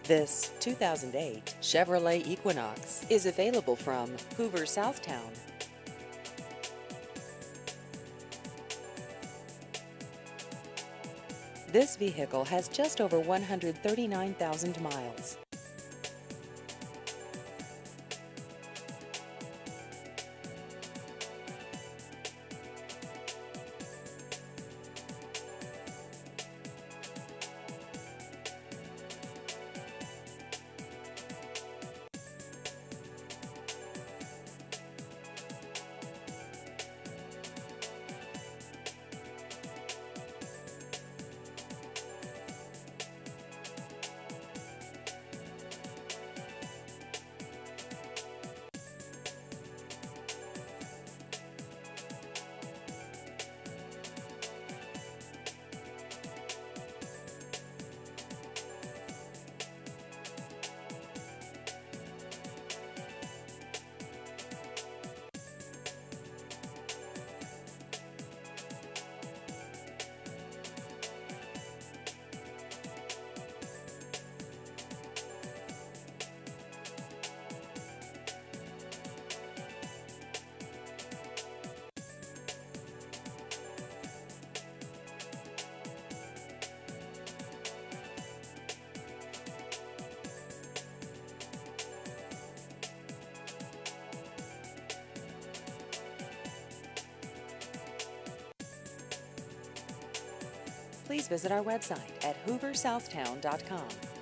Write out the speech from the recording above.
This 2008 Chevrolet Equinox is available from Hoover Southtown. This vehicle has just over 139,000 miles. Please visit our website at hooversouthtown.com.